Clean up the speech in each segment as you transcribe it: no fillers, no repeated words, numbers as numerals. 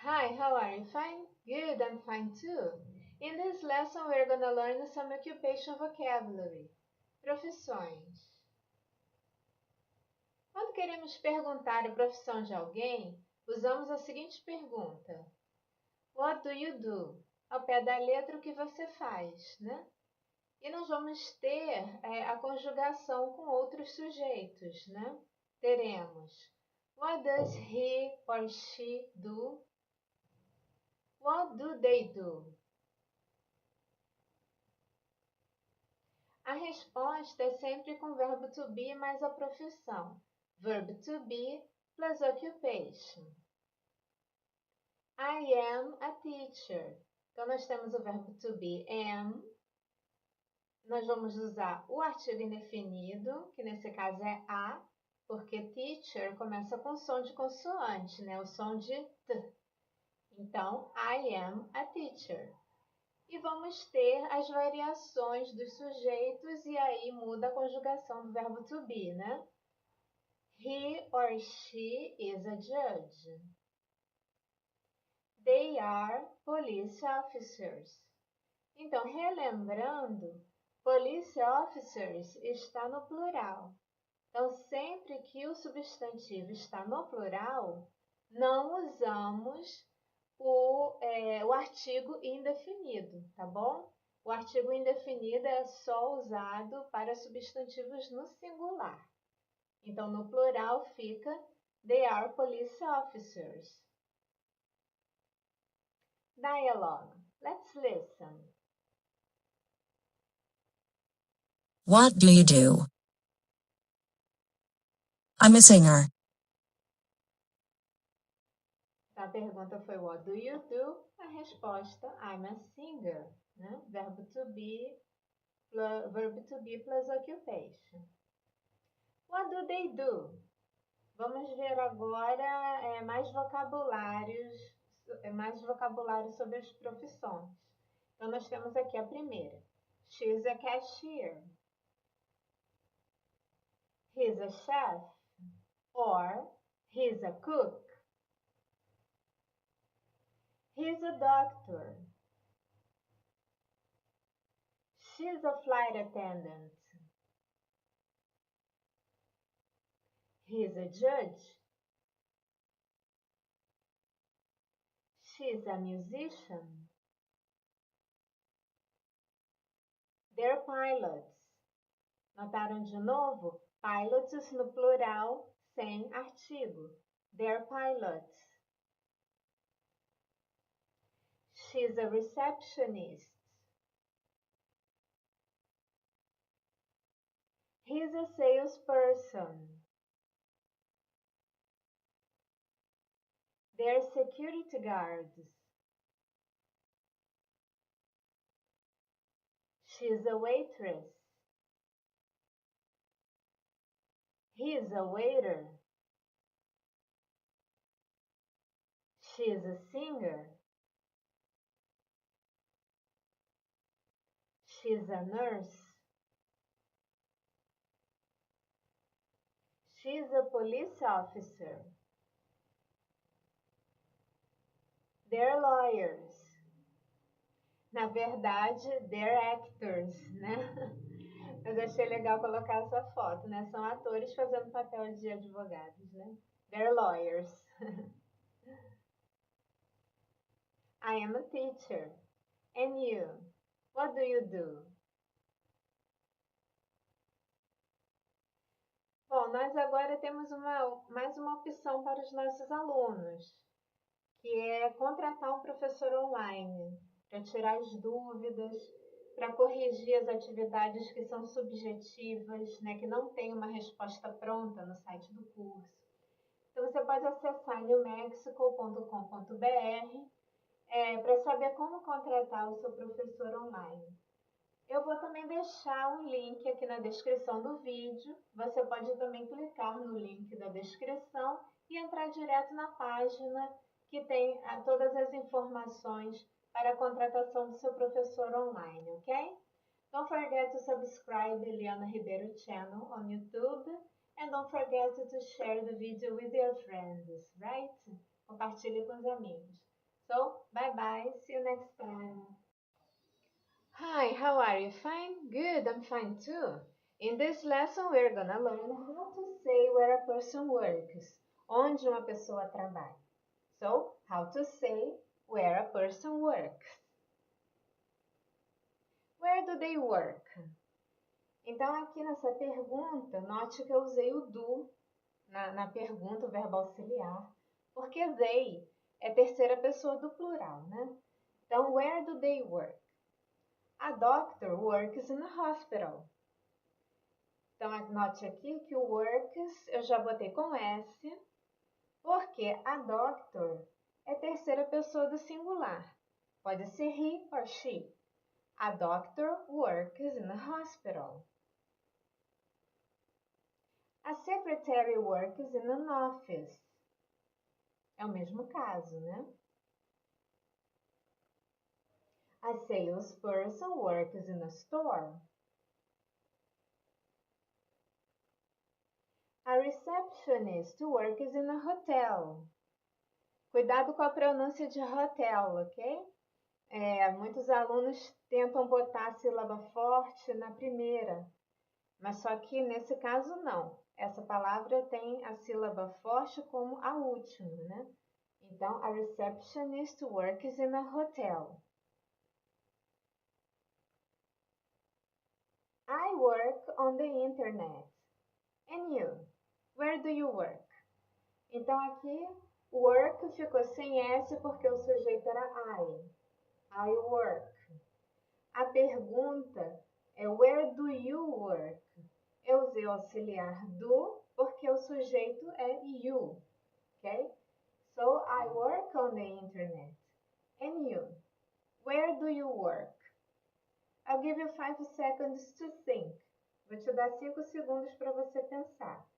Hi, how are you? Fine? Good, I'm fine too. In this lesson, we're going to learn some occupation vocabulary. Profissões. Quando queremos perguntar a profissão de alguém, usamos a seguinte pergunta: What do you do? Ao pé da letra, o que você faz, né? E nós vamos ter a conjugação com outros sujeitos, né? Teremos What does he or she do? What do they do? A resposta é sempre com o verbo to be mais a profissão. Verb to be plus occupation. I am a teacher. Então, nós temos o verbo to be am. Nós vamos usar o artigo indefinido, que nesse caso é a, porque teacher começa com som de consoante, né? O som de t. Então, I am a teacher. E vamos ter as variações dos sujeitos e aí muda a conjugação do verbo to be, né? He or she is a judge. They are police officers. Então, relembrando, police officers está no plural. Então, sempre que o substantivo está no plural, não usamos o artigo indefinido, tá bom? O artigo indefinido é só usado para substantivos no singular. Então, no plural fica They are police officers. Dialogue. Let's listen. What do you do? I'm a singer. A pergunta foi What do you do? A resposta I'm a singer, né? Verb to be plus occupation. What do they do? Vamos ver agora mais vocabulário sobre as profissões. Então, nós temos aqui a primeira. She's a cashier. He's a chef. Or, he's a cook. He's a doctor. She's a flight attendant. He's a judge. She's a musician. They're pilots. Notaram de novo? Pilots no plural, sem artigo. They're pilots. She's a receptionist. He's a salesperson. They're security guards. She's a waitress. He's a waiter. She's a singer. She's a nurse. She's a police officer. They're lawyers. Na verdade, they're actors, né? Mas achei legal colocar essa foto, né? São atores fazendo papel de advogados, né? They're lawyers. I am a teacher. And you? What do you do? Bom, nós agora temos mais uma opção para os nossos alunos, que é contratar um professor online para tirar as dúvidas, para corrigir as atividades que são subjetivas, né, que não tem uma resposta pronta no site do curso. Então, você pode acessar newmexico.com.br para saber como contratar o seu professor online. Eu vou também deixar um link aqui na descrição do vídeo. Você pode também clicar no link da descrição e entrar direto na página que tem todas as informações para a contratação do seu professor online, ok? Don't forget to subscribe Eliana Ribeiro channel on YouTube and don't forget to share the video with your friends, right? Compartilhe com os amigos. So, bye-bye. See you next time. Hi, how are you? Fine? Good, I'm fine too. In this lesson, we're gonna learn how to say where a person works, onde uma pessoa trabalha. So, how to say where a person works. Where do they work? Então, aqui nessa pergunta, note que eu usei o do na pergunta, o verbo auxiliar, porque they é terceira pessoa do plural, né? Então, where do they work? A doctor works in a hospital. Então, note aqui que o works eu já botei com S, porque a doctor é terceira pessoa do singular. Pode ser he or she. A doctor works in a hospital. A secretary works in an office. É o mesmo caso, né? A salesperson works in a store. A receptionist works in a hotel. Cuidado com a pronúncia de hotel, ok? Muitos alunos tentam botar a sílaba forte na primeira, mas só que nesse caso não. Essa palavra tem a sílaba forte como a última, né? Então, a receptionist works in a hotel. I work on the internet. And you? Where do you work? Então, aqui, work ficou sem S porque o sujeito era I. I work. A pergunta é where do you work? Eu usei o auxiliar do porque o sujeito é you, ok? So, I work on the internet. And you? Where do you work? I'll give you 5 seconds to think. Vou te dar 5 segundos para você pensar.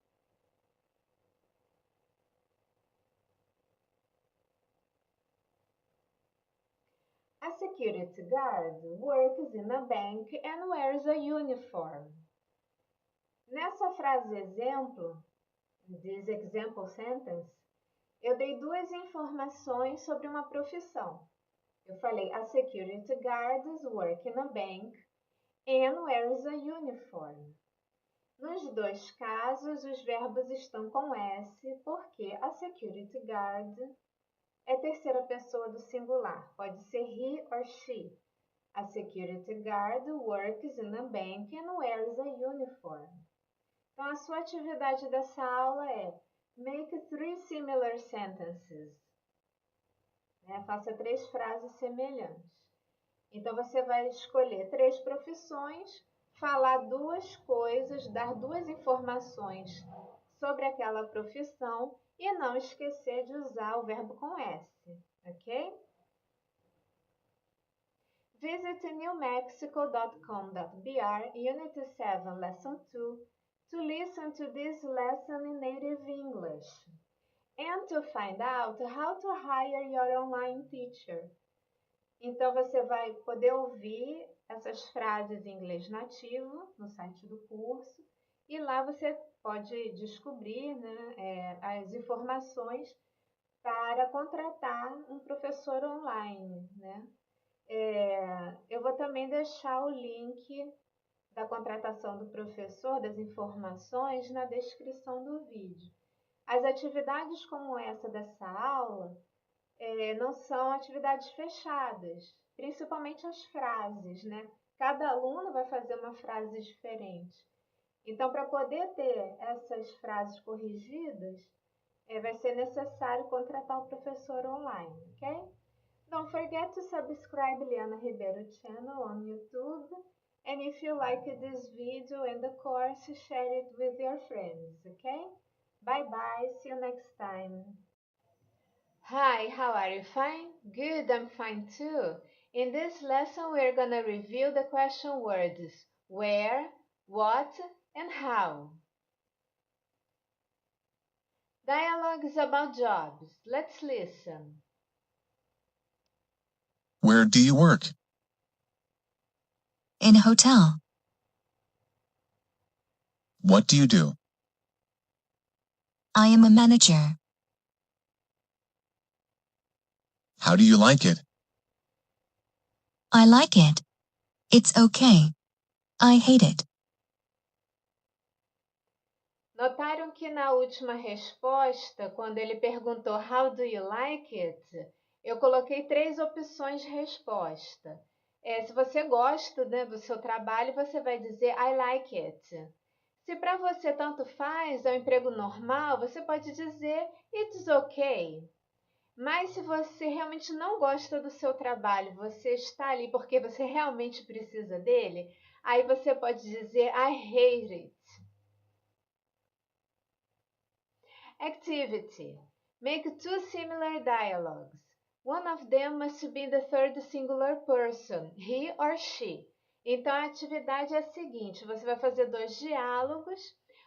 A security guard works in a bank and wears a uniform. Nessa frase exemplo, this example sentence, eu dei duas informações sobre uma profissão. Eu falei, a security guards work in a bank and wears a uniform. Nos dois casos, os verbos estão com S, porque a security guard é terceira pessoa do singular. Pode ser he or she. A security guard works in a bank and wears a uniform. Então, a sua atividade dessa aula é make 3 similar sentences. Faça 3 frases semelhantes. Então, você vai escolher 3 profissões, falar 2 coisas, dar 2 informações sobre aquela profissão e não esquecer de usar o verbo com S, ok? Visit newmexico.com.br, Unit 7, Lesson 2, to listen to this lesson in native English and to find out how to hire your online teacher. Então, você vai poder ouvir essas frases em inglês nativo no site do curso e lá você pode descobrir, né, as informações para contratar um professor online, né? Eu vou também deixar o link da contratação do professor, das informações, na descrição do vídeo. As atividades como essa dessa aula não são atividades fechadas, principalmente as frases, né? Cada aluno vai fazer uma frase diferente. Então, para poder ter essas frases corrigidas, vai ser necessário contratar o professor online, ok? Don't forget to subscribe Liana Ribeiro channel on YouTube. And if you like this video and the course, share it with your friends, okay? Bye-bye, see you next time. Hi, how are you? Fine? Good, I'm fine too. In this lesson, we're gonna review the question words where, what, and how. Dialogues about jobs. Let's listen. Where do you work? In a hotel. What do you do? I am a manager. How do you like it? I like it. It's okay. I hate it. Notaram que na última resposta, quando ele perguntou How do you like it? Eu coloquei 3 opções de resposta. Se você gosta, né, do seu trabalho, você vai dizer I like it. Se para você tanto faz, é um emprego normal, você pode dizer It's okay. Mas se você realmente não gosta do seu trabalho, você está ali porque você realmente precisa dele, aí você pode dizer I hate it. Activity. Make 2 similar dialogues. One of them must be in the third singular person, he or she. Então a atividade é a seguinte, você vai fazer 2 diálogos.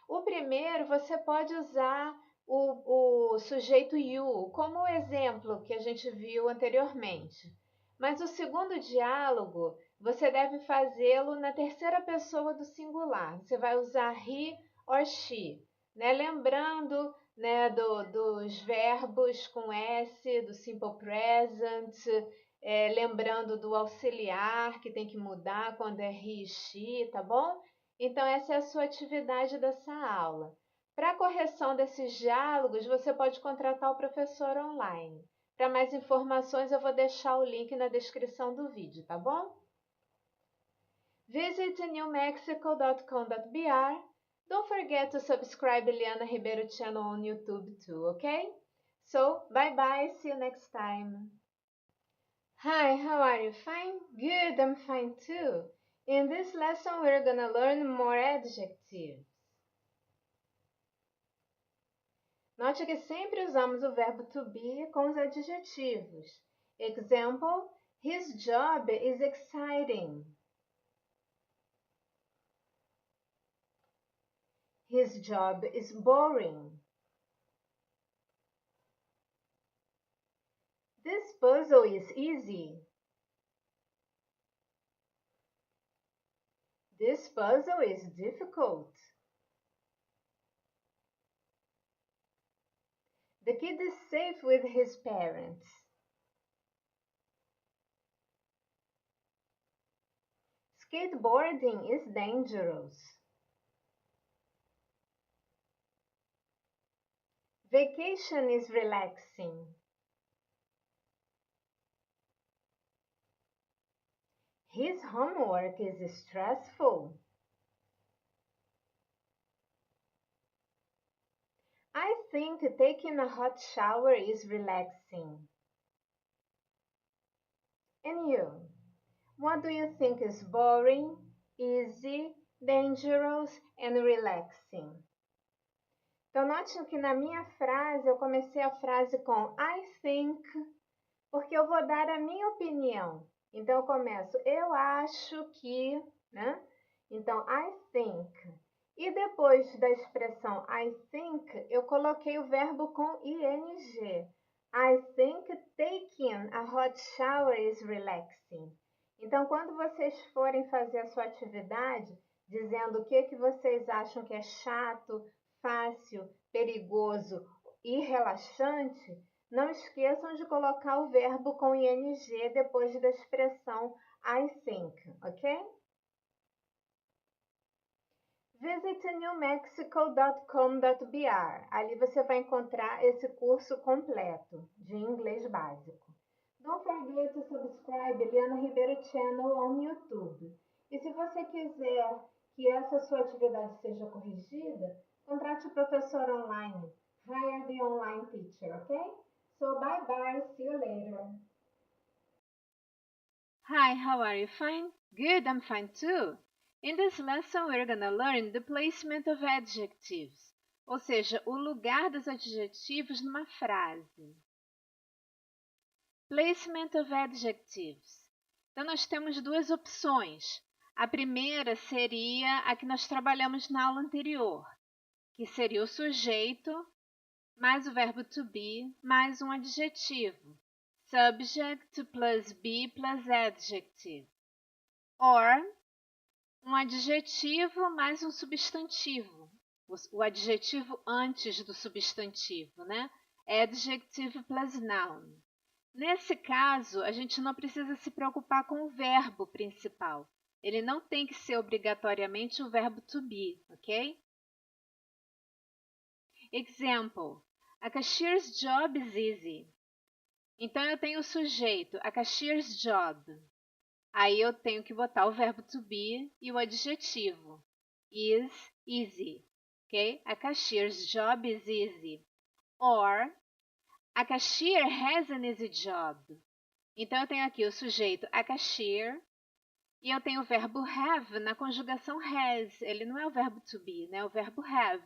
O primeiro você pode usar o sujeito you, como o exemplo que a gente viu anteriormente. Mas o segundo diálogo, você deve fazê-lo na terceira pessoa do singular. Você vai usar he or she, né? Lembrando, né, dos verbos com S, do simple present, lembrando do auxiliar, que tem que mudar quando é he e she, tá bom? Então, essa é a sua atividade dessa aula. Para a correção desses diálogos, você pode contratar o professor online. Para mais informações, eu vou deixar o link na descrição do vídeo, tá bom? Visit newmexico.com.br. Don't forget to subscribe Eliana Ribeiro channel on YouTube too, okay? So, bye-bye, see you next time. Hi, how are you? Fine? Good, I'm fine too. In this lesson, we're gonna learn more adjectives. Note que sempre usamos o verbo to be com os adjetivos. Example, his job is exciting. His job is boring. This puzzle is easy. This puzzle is difficult. The kid is safe with his parents. Skateboarding is dangerous. Vacation is relaxing. His homework is stressful. I think taking a hot shower is relaxing. And you? What do you think is boring, easy, dangerous and relaxing? Então, note que na minha frase, eu comecei a frase com I think, porque eu vou dar a minha opinião. Então, eu começo, eu acho que, né? Então, I think. E depois da expressão I think, eu coloquei o verbo com ing. I think taking a hot shower is relaxing. Então, quando vocês forem fazer a sua atividade, dizendo o que vocês acham que é chato, fácil, perigoso e relaxante, não esqueçam de colocar o verbo com ing depois da expressão I think, ok? Visit newmexico.com.br. Ali você vai encontrar esse curso completo de inglês básico. Don't forget to subscribe Eliana Ribeiro Channel on YouTube. E se você quiser que essa sua atividade seja corrigida, contrate o professor online. Hire the online teacher, okay? So bye bye, see you later. Hi, how are you? Fine? Good, I'm fine too. In this lesson, we're gonna learn the placement of adjectives, ou seja, o lugar dos adjetivos numa frase. Placement of adjectives. Então, nós temos 2 opções. A primeira seria a que nós trabalhamos na aula anterior, que seria o sujeito, mais o verbo to be, mais um adjetivo. Subject plus be plus adjective. Or, um adjetivo mais um substantivo. O adjetivo antes do substantivo, né? Adjective plus noun. Nesse caso, a gente não precisa se preocupar com o verbo principal. Ele não tem que ser obrigatoriamente o verbo to be, ok? Example. A cashier's job is easy. Então, eu tenho o sujeito, a cashier's job. Aí eu tenho que botar o verbo to be e o adjetivo. Is easy. Ok? A cashier's job is easy. Or, a cashier has an easy job. Então, eu tenho aqui o sujeito, a cashier, e eu tenho o verbo have na conjugação has. Ele não é o verbo to be, né? É o verbo have.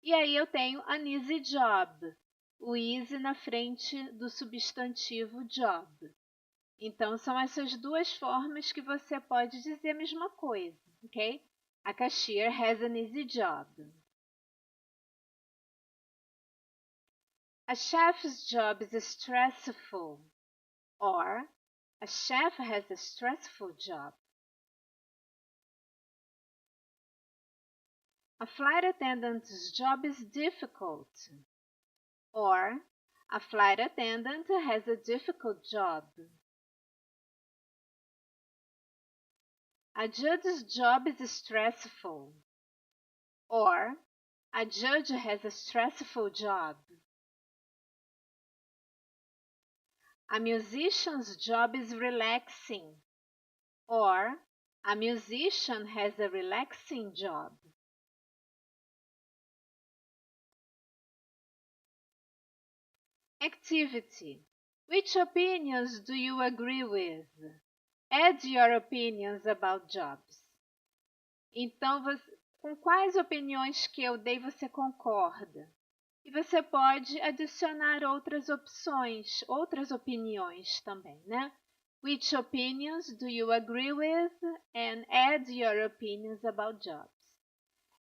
E aí eu tenho an easy job. O easy na frente do substantivo job. Então, são essas duas formas que você pode dizer a mesma coisa, ok? A cashier has an easy job. A chef's job is stressful. Or, a chef has a stressful job. A flight attendant's job is difficult. Or, a flight attendant has a difficult job. A judge's job is stressful. Or, a judge has a stressful job. A musician's job is relaxing. Or, a musician has a relaxing job. Activity. Which opinions do you agree with? Add your opinions about jobs. Então, com quais opiniões que eu dei você concorda? E você pode adicionar outras opções, outras opiniões também, né? Which opinions do you agree with? And add your opinions about jobs.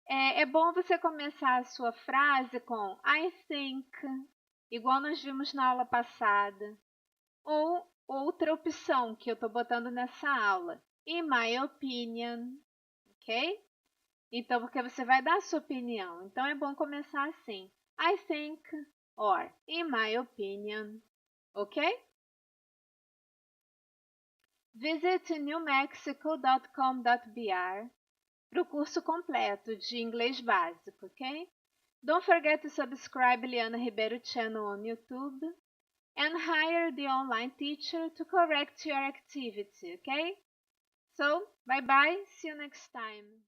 É bom você começar a sua frase com I think, igual nós vimos na aula passada. Ou outra opção que eu estou botando nessa aula, in my opinion, ok? Então, porque você vai dar a sua opinião. Então, é bom começar assim. I think, or in my opinion, ok? Visit newmexico.com.br para o curso completo de inglês básico, ok? Don't forget to subscribe Liana Ribeiro channel on YouTube and hire the online teacher to correct your activity, okay? So, bye-bye, see you next time.